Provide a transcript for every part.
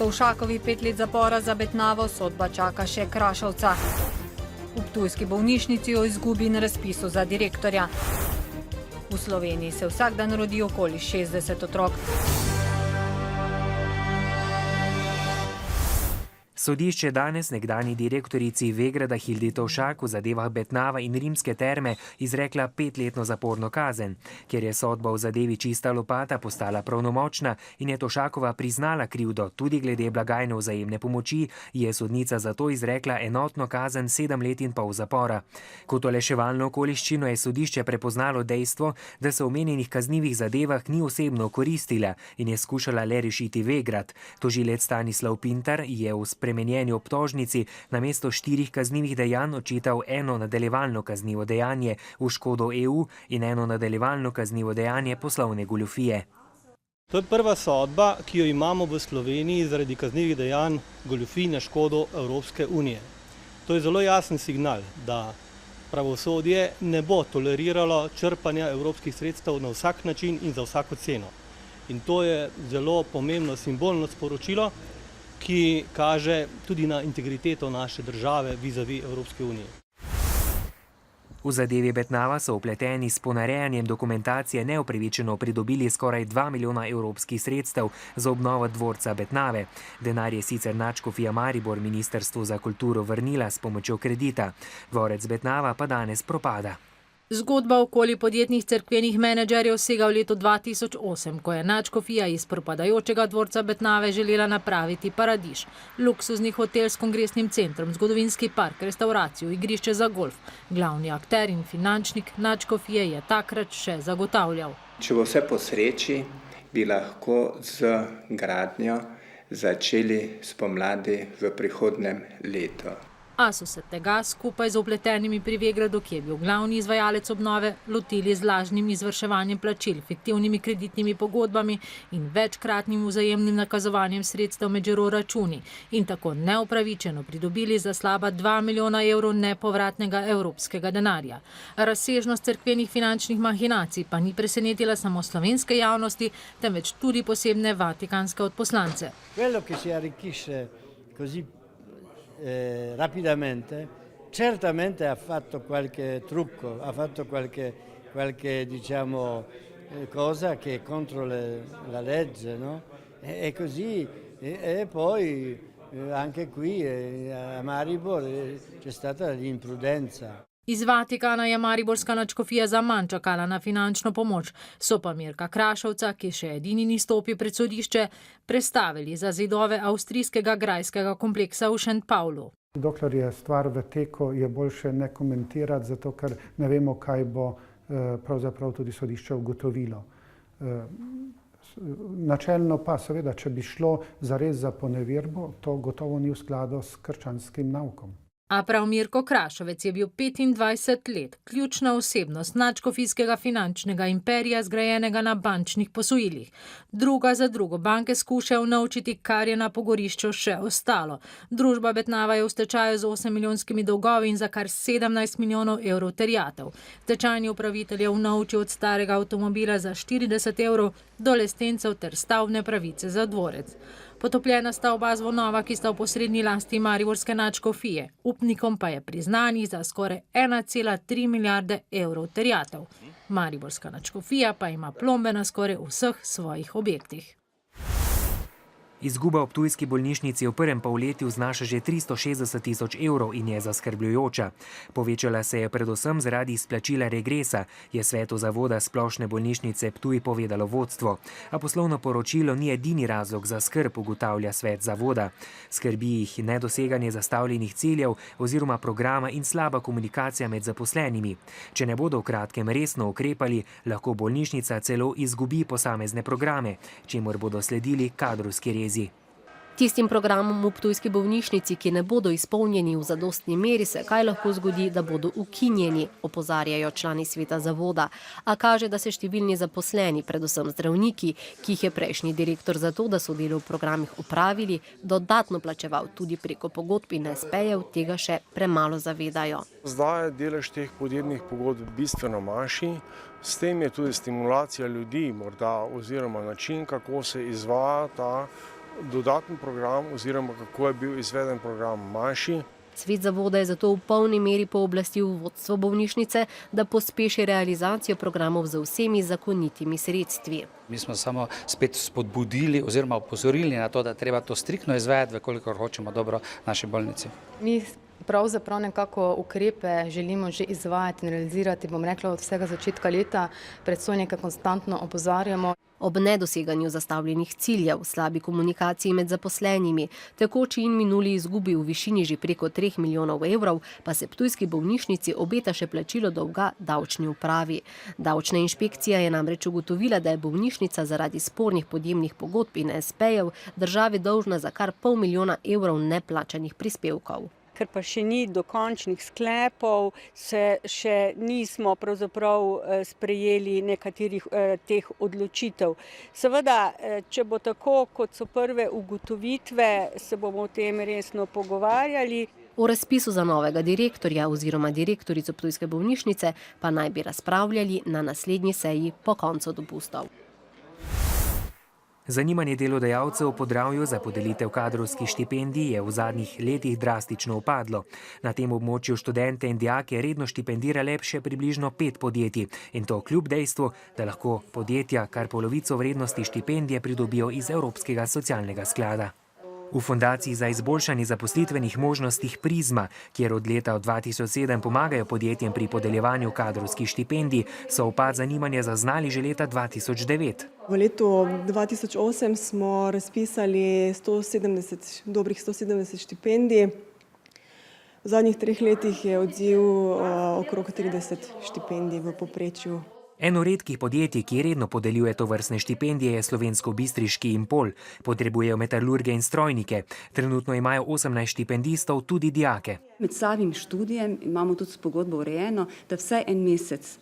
Tovšakovi 5 let zapora za Betnavo, sodba čaka še Krašovca. V ptujski bolnišnici o izgubi na razpisu za direktorja. V Sloveniji se vsak dan rodi okoli 60 otrok. Sodišče danes nekdanji direktorici Vegrada Hildi Tovšak v zadevah Betnava in Rimske terme izrekla 5-letno zaporno kazen. Ker je sodba v zadevi Čista lopata postala pravnomočna in je Tovšakova priznala krivdo tudi glede blagajne vzajemne pomoči, je sodnica zato izrekla enotno kazen 7 let in pol zapora. Kot olajševalno okoliščino je sodišče prepoznalo dejstvo, da se v omenjenih kaznivih zadevah ni osebno koristila in je skušala le rešiti Vegrad. Tožilec Stanislav Pintar je v spremenjeni obtožnici namesto 4 kaznivih dejanj očital eno nadaljevalno kaznivo dejanje v škodo EU in eno nadaljevalno kaznivo dejanje poslovne goljufije. To je prva sodba, ki jo imamo v Sloveniji zaradi kaznivih dejanj goljufij na škodo Evropske unije. To je zelo jasen signal, da pravosodje ne bo toleriralo črpanja evropskih sredstev na vsak način in za vsako ceno. In to je zelo pomembno simbolno sporočilo, ki kaže tudi na integriteto naše države vis-a-vis Evropske unije. V zadevi Betnava so vpleteni s ponarejanjem dokumentacije neupravičeno pridobili skoraj 2 milijona evropskih sredstev za obnovo dvorca Betnave. Denar je sicer nadškofija Maribor Ministrstvu za kulturo vrnila s pomočjo kredita. Dvorec Betnava pa danes propada. Zgodba okoli podjetnih cerkvenih menedžerjev sega v leto 2008, ko je nadškofija iz propadajočega dvorca Betnave želela napraviti paradiž. Luksuzni hotel s kongresnim centrom, zgodovinski park, restauracijo, igrišče za golf. Glavni akter in finančnik nadškofije je takrat še zagotavljal. Če bo vse po sreči, bi lahko z gradnjo začeli spomladi v prihodnjem letu. A so se tega skupaj z vpletenimi pri Vegradu, ki je bil glavni izvajalec obnove, lotili z lažnim izvrševanjem plačil, fiktivnimi kreditnimi pogodbami in večkratnim vzajemnim nakazovanjem sredstev med žiro računi in tako neupravičeno pridobili za slaba 2 milijona evrov nepovratnega evropskega denarja. Razsežnost cerkvenih finančnih mahinacij pa ni presenetila samo slovenske javnosti, temveč tudi posebne vatikanske odposlance. Rapidamente, certamente ha fatto qualche trucco, ha fatto qualche diciamo cosa che è contro la legge, no? E così e poi anche qui a Maribor c'è stata l'imprudenza. Iz Vatikana je mariborska nadškofija zaman čakala na finančno pomoč, so pa Mirka Krašovca, ki še edini ni stopil pred sodišče, prestavili za zidove avstrijskega grajskega kompleksa v Šent Pavlu. Dokler je stvar v teku, je boljše ne komentirati, zato ker ne vemo, kaj bo pravzaprav tudi sodišče ugotovilo. Načelno pa seveda, če bi šlo zares za poneverbo, to gotovo ni v skladu s krščanskim naukom. A prav Mirko Krašovec je bil 25 let ključna osebnost nadškofijskega finančnega imperija, zgrajenega na bančnih posojilih. Druga za drugo banke skušajo naučiti, kar je na pogorišču še ostalo. Družba Betnava je v stečaju z 8-milijonskimi dolgovi in za kar 17 milijonov evrov terjatev. Stečajni upravitelj je naučil od starega avtomobila za 40 evrov do lestencev ter stavbne pravice za dvorec. Potopljena sta oba zvonova, ki sta v posrednji lasti mariborske nadškofije. Upnikom pa je priznanih za skoraj 1,3 milijarde evrov terjatev. Mariborska nadškofija pa ima plombe na skoraj vseh svojih objektih. Izguba v ptujski bolnišnici v prvem polletju znaša že 360 tisoč evrov in je zaskrbljujoča. Povečala se je predvsem zaradi izplačila regresa, je svetu zavoda Splošne bolnišnice Ptuj povedalo vodstvo. A poslovno poročilo ni edini razlog za skrb, ugotavlja svet zavoda. Skrbi jih nedoseganje zastavljenih ciljev oziroma programa in slaba komunikacija med zaposlenimi. Če ne bodo v kratkem resno ukrepali, lahko bolnišnica celo izgubi posamezne programe, čemur bodo sledili kadrovski rezi. Tistim programom v ptujski bolnišnici, ki ne bodo izpolnjeni v zadostni meri, se kaj lahko zgodi, da bodo ukinjeni, opozarjajo člani sveta zavoda. A kaže, da se številni zaposleni, predvsem zdravniki, ki jih je prejšnji direktor za to, da so delo v programih opravili, dodatno plačeval tudi preko pogodb in SP-jev, tega še premalo zavedajo. Zdaj je delež teh podjemnih pogodb bistveno manjši. S tem je tudi stimulacija ljudi morda oziroma način, kako se izvaja ta dodaten program oziroma kako je bil izveden program manjši. Svet zavoda je zato v polni meri pooblastil vodstvo bolnišnice, da pospeši realizacijo programov z vsemi zakonitimi sredstvi. Mi smo samo spet spodbudili oziroma opozorili na to, da treba to striktno izvedeti, kolikor hočemo dobro naši bolnici. Mi pravzaprav nekako ukrepe želimo že izvajati in realizirati, bom rekla, od vsega začetka leta, predvsem nekaj konstantno opozarjamo. Ob nedoseganju zastavljenih ciljev, slabi komunikaciji med zaposlenimi, tekoči in minuli izgubi v višini že preko 3 milijonov evrov, pa se ptujski bolnišnici obeta še plačilo dolga davčni upravi. Davčna inšpekcija je namreč ugotovila, da je bolnišnica zaradi spornih podjemnih pogodb in SP-jev državi dolžna za kar pol milijona evrov neplačanih prispevkov. Ker pa še ni dokončnih sklepov, se še nismo pravzaprav sprejeli nekaterih teh odločitev. Seveda, če bo tako, kot so prve ugotovitve, se bomo o tem resno pogovarjali. O razpisu za novega direktorja oziroma direktorico ptujske bolnišnice pa naj bi razpravljali na naslednji seji po koncu dopustov. Zanimanje delodajalcev v Podravju za podelitev kadrovskih štipendij je v zadnjih letih drastično upadlo. Na tem območju študente in dijake redno štipendira le še približno 5 podjetij in to kljub dejstvu, da lahko podjetja kar polovico vrednosti štipendije pridobijo iz Evropskega socialnega sklada. V Fundaciji za izboljšanje zaposlitvenih možnostih Prizma, kjer od leta 2007 pomagajo podjetjem pri podeljevanju kadrovskih štipendij, so upad zanimanja zaznali že leta 2009. V letu 2008 smo razpisali dobrih 170 štipendij. V zadnjih 3 letih je odziv okrog 30 štipendij v povprečju. Eno redkih podjetij, ki redno podeljuje tovrstne štipendije, je slovensko-bistriški Impol. Potrebujejo metalurge in strojnike. Trenutno imajo 18 štipendistov, tudi dijake. Med samim študijem imamo tudi s pogodbo urejeno, da vsaj en mesec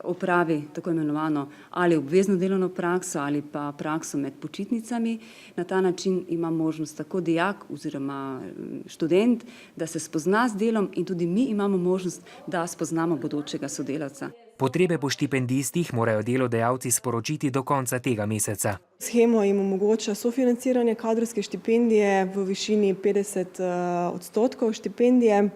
opravi tako imenovano ali obvezno delovno prakso ali pa prakso med počitnicami. Na ta način ima možnost tako dijak oziroma študent, da se spozna z delom in tudi mi imamo možnost, da spoznamo bodočega sodelavca. Potrebe po štipendistih morajo delodajalci sporočiti do konca tega meseca. Shema jim omogoča sofinanciranje kadrovske štipendije v višini 50% štipendije,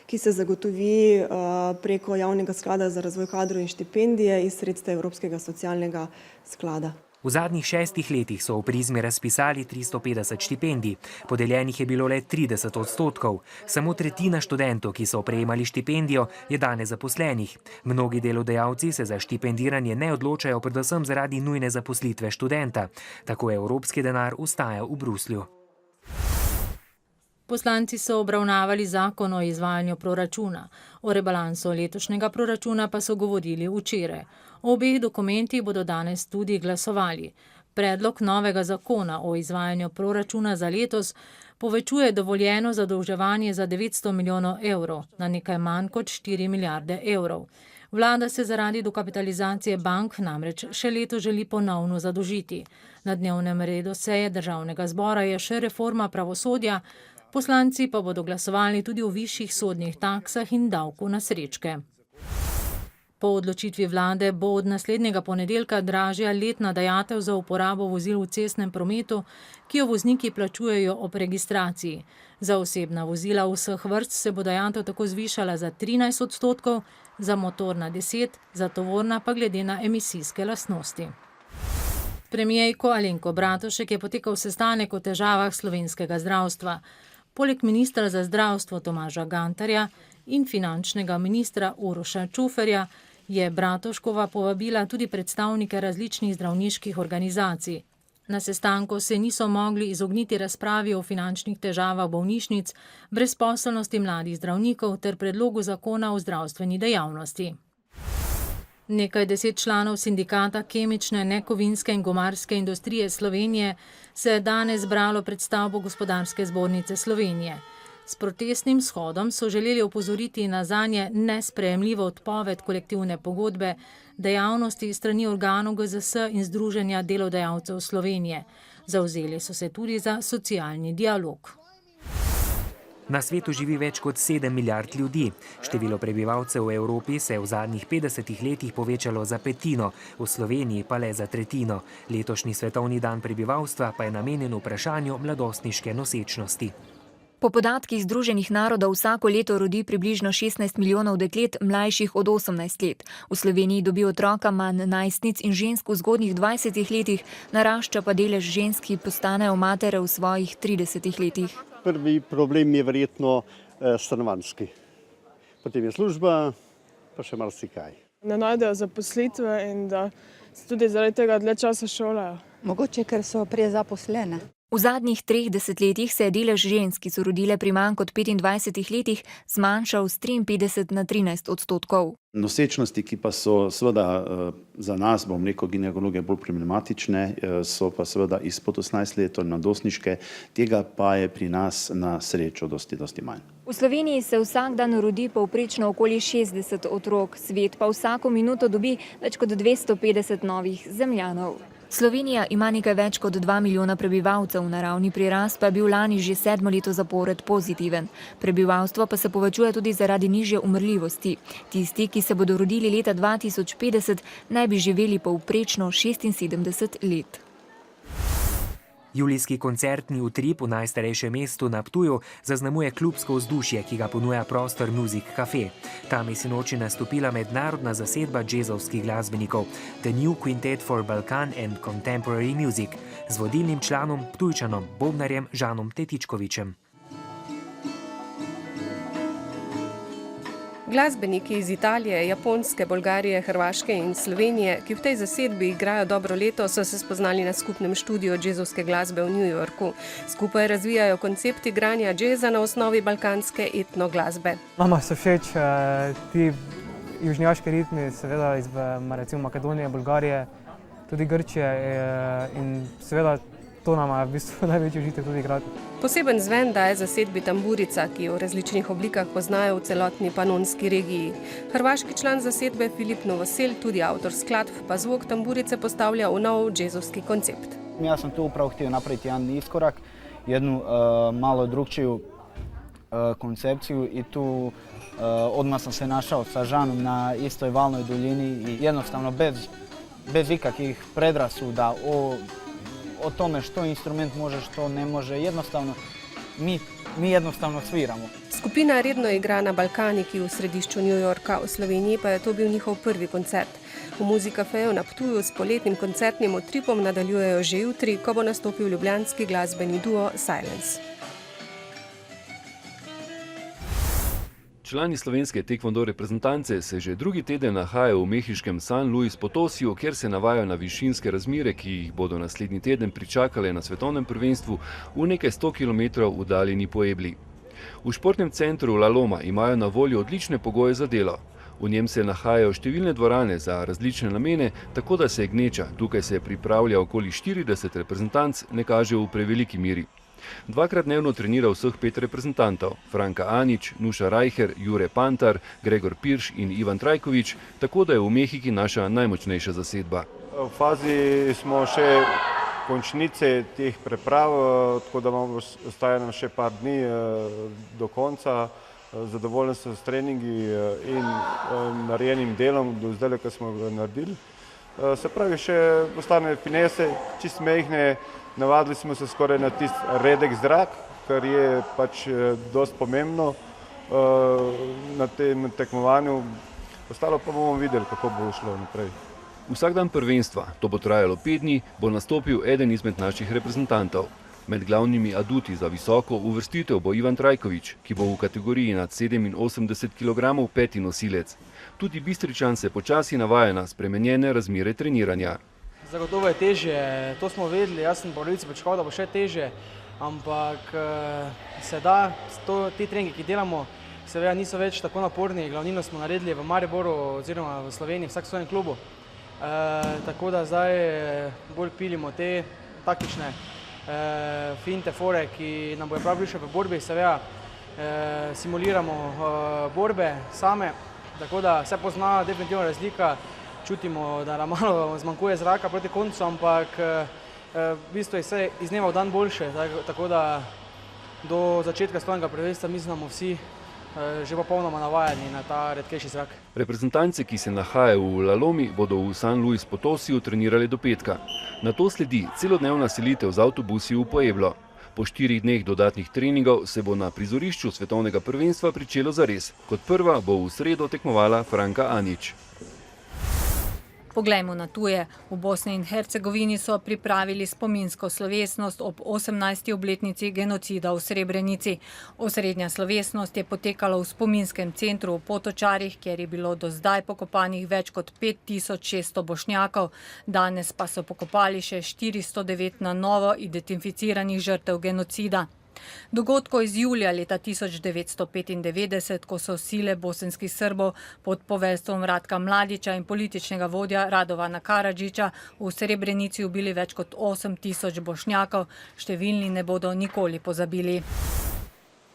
ki se zagotovi preko Javnega sklada za razvoj kadrov in štipendije iz sredstev Evropskega socialnega sklada. V zadnjih 6 letih so v Prizmi razpisali 350 štipendij. Podeljenih je bilo le 30%. Samo tretjina študentov, ki so prejemali štipendijo, je danes zaposlenih. Mnogi delodajalci se za štipendiranje ne odločajo predvsem zaradi nujne zaposlitve študenta. Tako je evropski denar ostajal v Bruslju. Poslanci so obravnavali zakon o izvajanju proračuna. O rebalansu letošnjega proračuna pa so govorili včeraj. O obeh dokumentih bodo danes tudi glasovali. Predlog novega zakona o izvajanju proračuna za letos povečuje dovoljeno zadolževanje za 900 milijonov evrov na nekaj manj kot 4 milijarde evrov. Vlada se zaradi dokapitalizacije bank namreč še leto želi ponovno zadolžiti. Na dnevnem redu seje Državnega zbora je še reforma pravosodja, poslanci pa bodo glasovali tudi o višjih sodnih taksah in davku na srečke. Po odločitvi vlade bo od naslednjega ponedeljka dražja letna dajatev za uporabo vozil v cestnem prometu, ki jo vozniki plačujejo ob registraciji. Za osebna vozila vseh vrst se bo dajatev tako zvišala za 13%, za motorna 10%, za tovorna pa glede na emisijske lastnosti. Premierko Alenko Bratušek je potekal sestanek o težavah slovenskega zdravstva. Poleg ministra za zdravstvo Tomaža Gantarja in finančnega ministra Uroša Čuferja je Bratuškova povabila tudi predstavnike različnih zdravniških organizacij. Na sestanku se niso mogli izogniti razpravi o finančnih težavah bolnišnic, brezposelnosti mladih zdravnikov ter predlogu zakona o zdravstveni dejavnosti. Nekaj 10 članov sindikata kemične, nekovinske in gomarske industrije Slovenije se je danes zbralo pred stavbo Gospodarske zbornice Slovenije. S protestnim shodom so želeli opozoriti na zanje nesprejemljivo odpoved kolektivne pogodbe, dejavnosti strani organov GZS in Združenja delodajalcev Slovenije. Zavzeli so se tudi za socialni dialog. Na svetu živi več kot 7 milijard ljudi. Število prebivalcev v Evropi se je v zadnjih 50 letih povečalo za petino, v Sloveniji pa le za tretjino. Letošnji svetovni dan prebivalstva pa je namenjen vprašanju mladostniške nosečnosti. Po podatkih Združenih narodov vsako leto rodi približno 16 milijonov deklet mlajših od 18 let. V Sloveniji dobi otroka manj najstnic in žensk v zgodnjih 20 letih, narašča pa delež žensk, ki postanejo matere v svojih 30 letih. Prvi problem je verjetno stanovanjski. Potem je služba, pa še marsikaj. Ne najdejo zaposlitve in da se tudi zaradi tega dlje časa šolajo. Mogoče, ker so prezaposlene. V zadnjih 3 desetletjih se je delež žensk, ki so rodile pri manj kot 25 letih, zmanjšal z 53 na 13%. Nosečnosti, ki pa so seveda za nas, bom rekel, ginekologe bolj problematične, so pa seveda izpod 18 let, mladostniške, tega pa je pri nas na srečo dosti manj. V Sloveniji se vsak dan rodi povprečno okoli 60 otrok, svet pa vsako minuto dobi več kot 250 novih zemljanov. Slovenija ima nekaj več kot 2 milijona prebivalcev, naravni prirast pa je bil lani že 7. leto zapored pozitiven. Prebivalstvo pa se povečuje tudi zaradi nižje umrljivosti. Tisti, ki se bodo rodili leta 2050, naj bi živeli povprečno 76 let. Julijski koncertni utrip v najstarejšem mestu na Ptuju zaznamuje klubsko vzdušje, ki ga ponuja prostor Music Cafe. Tam je sinoči nastopila mednarodna zasedba džezovskih glasbenikov The New Quintet for Balkan and Contemporary Music z vodilnim članom Ptujčanom, bobnarjem Žanom Tetičkovičem. Glasbeniki iz Italije, Japonske, Bolgarije, Hrvaške in Slovenije, ki v tej zasedbi igrajo dobro leto, so se spoznali na skupnem študiju džezovske glasbe v New Yorku. Skupaj razvijajo koncept igranja džeza na osnovi balkanske etno glasbe. Nama so všeč ti južnjaški ritmi, seveda iz recimo Makedonije, Bolgarije, tudi Grčije in seveda to nama je v bistvu največji užitek tudi igrati. Poseben zven daje zasedbi tamburica, ki jo v različnih oblikah poznajo v celotni panonski regiji. Hrvaški član zasedbe Filip Novosel, tudi avtor skladb, pa zvok tamburice postavlja v nov džezovski koncept. Ja sam tu upravo htio napraviti jedan iskorak, jednu malo drukčiju koncepciju i tu odmah sam se našao sa Žanom na istoj valnoj duljini i jednostavno bez ikakvih predrasuda o tome što instrument može, što ne može, jednostavno mi jednostavno sviramo. Skupina redno igra na Balkaniki v središču New Yorka, v Sloveniji pa je to bil njihov prvi koncert. V Music Cafeju na Ptuju s poletnim koncertnim utripom nadaljujejo že jutri, ko bo nastopil ljubljanski glasbeni duo Silence. Člani slovenske tekvondo reprezentance se že drugi teden nahajajo v mehiškem San Luis Potosiju, kjer se navajajo na višinske razmere, ki jih bodo naslednji teden pričakale na svetovnem prvenstvu v nekaj 100 km uddaljeni Puebli. V športnem centru La Loma imajo na voljo odlične pogoje za delo. V njem se nahajajo številne dvorane za različne namene, tako da se gneča, tukaj se pripravlja okoli 40 reprezentanc, ne kaže v preveliki miri. Dvakrat dnevno trenira vseh 5 reprezentantov, Franka Anić, Nuša Rajher, Jure Pantar, Gregor Pirš in Ivan Trajković, tako da je v Mehiki naša najmočnejša zasedba. V fazi smo še končnice teh preprav, tako da ostaja nam še par dni do konca. Zadovoljen sem s treningi in narejenim delom, do zdaj, ko smo ga naredili. Se pravi, še ostane finese, čist mehne. Navadili smo se skoraj na tist redek zrak, kar je pač dosti pomembno na tem tekmovanju. Ostalo pa bomo videli, kako bo šlo naprej. Vsak dan prvenstva, to bo trajalo 5 dni, bo nastopil eden izmed naših reprezentantov. Med glavnimi aduti za visoko uvrstitev bo Ivan Trajković, ki bo v kategoriji nad 87 kg 5. nosilec. Tudi Bistričan se počasi navaja na spremenjene razmere treniranja. Zagotovo je težje, to smo vedeli, jaz sem po resnici pričakoval, da bo še težje, ampak se da, ti treningi, ki delamo, seveda niso več tako naporni, glavnino smo naredili v Mariboru oziroma v Sloveniji, vsak v svojem klubu. Tako da zdaj bolj pilimo te taktične finte, fore, ki nam bojo prav bližje v borbi, seveda simuliramo borbe same, tako da se pozna definitivno razlika. Čutimo, da nam malo zmanjkuje zraka proti koncu, ampak v bistvu je vse iz dneva v dan boljše, tako da do začetka svetovnega prvenstva mislim, da bomo vsi že popolnoma navajeni na ta redkejši zrak. Reprezentance, ki se nahajajo v Lalomi, bodo v San Luis Potosiju trenirali do petka. Nato sledi celodnevna selitev z avtobusi v Pueblo. Po 4 dneh dodatnih treningov se bo na prizorišču svetovnega prvenstva pričelo zares. Kot prva bo v sredo tekmovala Franka Anić. Poglejmo na tuje. V Bosni in Hercegovini so pripravili spominsko slovesnost ob 18. obletnici genocida v Srebrenici. Osrednja slovesnost je potekala v spominskem centru v Potočarih, kjer je bilo do zdaj pokopanih več kot 5600 Bošnjakov. Danes pa so pokopali še 409 na novo identificiranih žrtev genocida. Dogodkov iz julija leta 1995, ko so sile bosanskih Srbov pod poveljstvom Ratka Mladića in političnega vodja Radovana Karadžića v Srebrenici ubili več kot 8000 Bošnjakov, številni ne bodo nikoli pozabili.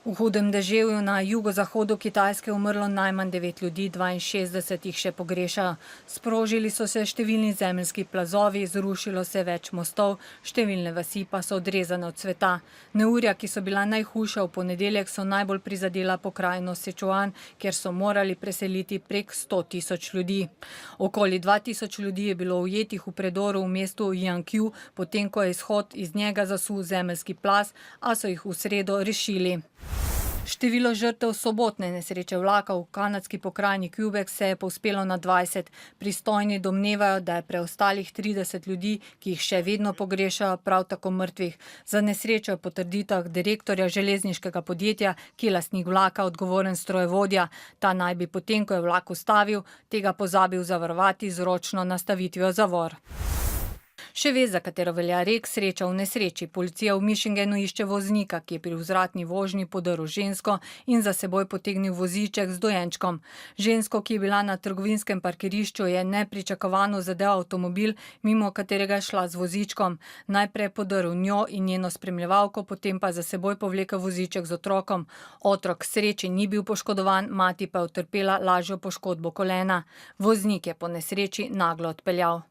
V hudem deževju na jugozahodu Kitajske umrlo najmanj 9 ljudi, 62 jih še pogrešajo. Sprožili so se številni zemeljski plazovi, zrušilo se več mostov, številne vasi pa so odrezane od sveta. Neurja, ki so bila najhujša v ponedeljek, so najbolj prizadela pokrajino Sičuan, kjer so morali preseliti prek 100 000 ljudi. Okoli 2000 ljudi je bilo ujetih v predoru v mestu Jiangqiu, potem ko je izhod iz njega zasul zemeljski plaz, a so jih v sredo rešili. Število žrtev sobotne nesreče vlaka v kanadski pokrajini Quebec se je povzpelo na 20. Pristojni domnevajo, da je preostalih 30 ljudi, ki jih še vedno pogrešajo, prav tako mrtvih. Za nesrečo je po trditvah direktorja železniškega podjetja, ki je lastnik vlaka, odgovoren strojevodja. Ta naj bi potem, ko je vlak ustavil, tega pozabil zavarovati z ročno nastavitvijo zavor. Še vez, za katero velja rek, sreča v nesreči. Policija v Michiganu išče voznika, ki je pri vzvratni vožnji podrl žensko in za seboj potegnil voziček z dojenčkom. Žensko, ki je bila na trgovinskem parkirišču, je nepričakovano zadel avtomobil, mimo katerega je šla z vozičkom. Najprej je podrl njo in njeno spremljevalko, potem pa za seboj povlekel voziček z otrokom. Otrok k sreči ni bil poškodovan, mati pa je utrpela lažjo poškodbo kolena. Voznik je po nesreči naglo odpeljal.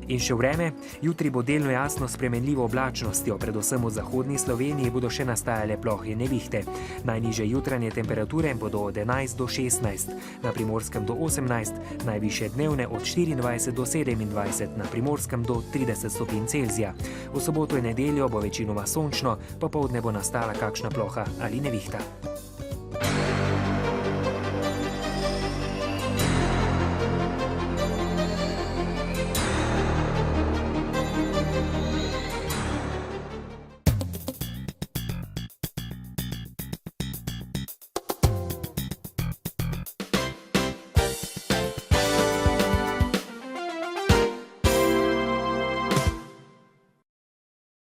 In še vreme, jutri bo delno jasno spremenljivo oblačnostjo, predvsem v zahodni Sloveniji bodo še nastajale plohe nevihte. Najnižje jutranje temperature bodo od 11 do 16, na Primorskem do 18, najvišje dnevne od 24 do 27, na Primorskem do 30 stopinj Celzija. V soboto in nedeljo bo večinoma sončno, popoldne bo nastala kakšna ploha ali nevihta.